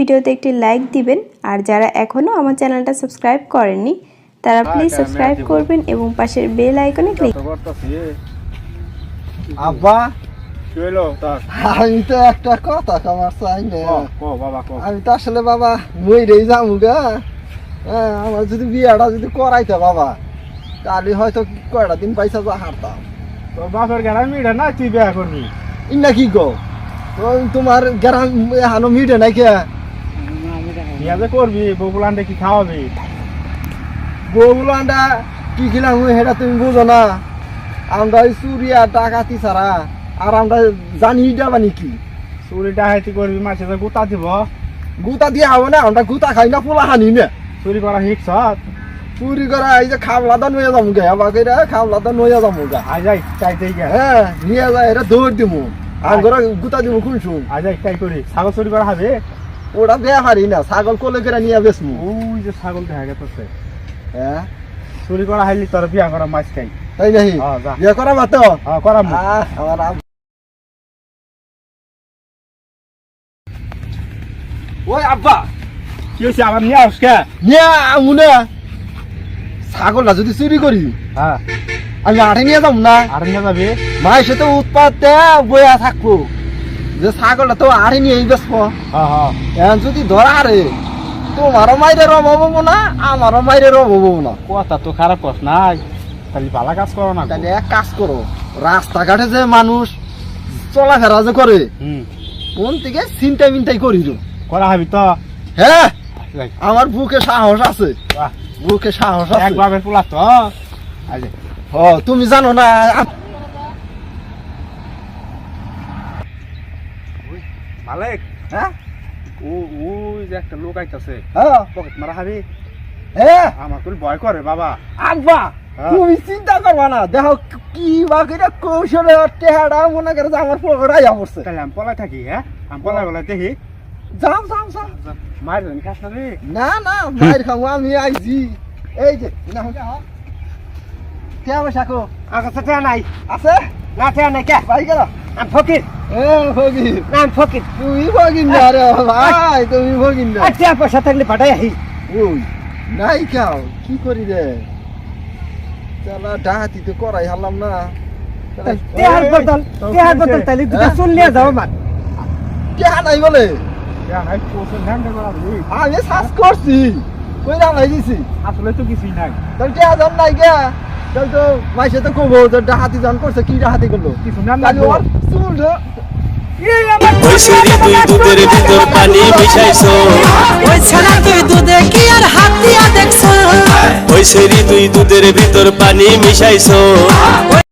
ভিডিওতে একটি লাইক দিবেন আর যারা এখনো আমার চ্যানেলটা সাবস্ক্রাইব করেননি তারা প্লিজ সাবস্ক্রাইব করবেন এবং পাশের বেল আইকনে ক্লিক আব্বা কইলো তার আমি তো একটা কথা কমার চাই না কো বাবা কো আমি তো আসলে বাবা মইরেই যামু গা আমার যদি বিয়াটা যদি করাইতে বাবা তাহলে হয়তো কয়টা দিন পয়সা যা হারতাম তোর বাপের গ্রাম মিডা না তুই বিয়া করবি ইন্না কি গো তোমার গ্রাম হানো মিটে নাই কে বিয়া যে করবি বগুলান্ডে কি খাওয়াবি বউগুলো আন্ডা কি খেলাম সেটা তুমি বুঝো না আমরা ওই চুরিয়া ডাকাতি ছাড়া আর আমরা জানি যাবা নাকি চুরি ডাকাতি করবি মাসে তো গুতা দিব গুতা দিয়ে হবে না আমরা গুতা খাই না পোলা হানি না চুরি করা শিখছ চুরি করা এই যে খাবলাদা নয়ে যাবো গে আবার খাবলাদা নয়ে যাবো গা আই যাই চাইতে গিয়া হ্যাঁ নিয়ে যায় এটা দৌড় দিবো আর ঘরে গুতা দিব শুনছুন আই যাই চাই করি ছাগল চুরি করা হবে ওটা দেয়া পারি না ছাগল কোলে করে নিয়ে বেসমু ওই যে ছাগল দেখা গেছে হ্যাঁ চুরি করা হাইলি তোর বিয়া করা মাছ খাই তাই নাকি যা। বিয়ে করা মাতো করাম আমার ওই আব্বা কি হয়েছে আবার নিয়ে আসকে নিয়ে আমু না ছাগলটা যদি চুরি করি হ্যাঁ আমি আঠে নিয়ে যাবো না আর নিয়ে যাবি মায়ের সাথে উৎপাত বইয়া থাকবো যে ছাগলটা তো আড়ে নিয়ে বেসবো হ্যাঁ এখন যদি ধরা রে তোমারও মাইরে রব হবো না আমারও মাইরে রব হবো না কথা তো খারাপ কস নাই খালি ভালো কাজ করো না তাহলে এক কাজ করো রাস্তাঘাটে যে মানুষ চলাফেরা যে করে কোন থেকে চিন্তাই মিন্তাই করি করা হবি তো হ্যাঁ আমার বুকে সাহস আছে বাহ, বুকে সাহস আছে একভাবে পোলা তো আজ ও তুমি জানো না মালিক হ্যাঁ ওই যে একটা লোক আইতাছে হ্যাঁ পকেট মারা হাবি হ্যাঁ আমার তো ভয় করে বাবা আব্বা হ্যাঁ। তুমি চিন্তা করবা না দেখো কি বাকিটা কৌশলে টেহারা মনে করে যে আমার পকেটাই পড়ছে তাহলে আমি পলাই থাকি হ্যাঁ আমি পলাই বলাই দেখি যাও যাও যাও মায়ের জানি কাজ না রে না না মায়ের খাবো আমি আইছি এই যে না কে আমার সাকো আমার কাছে নাই আছে না ঠেয়া নাই কে ভাই গেল আমি ফকির এ ফকির না আমি ফকির তুমি ফকির না রে ভাই তুমি ফকির না আচ্ছা পয়সা থাকলে পাঠাই আহি ওই নাই খাও কি করি রে চালা ডাহাতি তো করাই হারলাম না তেহার বদল তাহলে দুটা চুল নিয়ে যাও মান কে নাই বলে নাই পোষণ হ্যান্ডেল করা দিই আমি শ্বাস করছি কই রামাই দিছি আসলে তো কিছুই নাই তোর কে আজান নাই কে তোর তো মাইসে তো কবো তোর ডাহাতি জান করছে কি ডাহাতি করলো কিছু না তাহলে ওর চুল ওই সেরি তুই দুধের ভিতর পানি মিশাইছো ওই ছাড়া তুই দুধে কি আর হাত দিয়া দেখছো ওই সেরি তুই দুধের ভিতর পানি মিশাইছো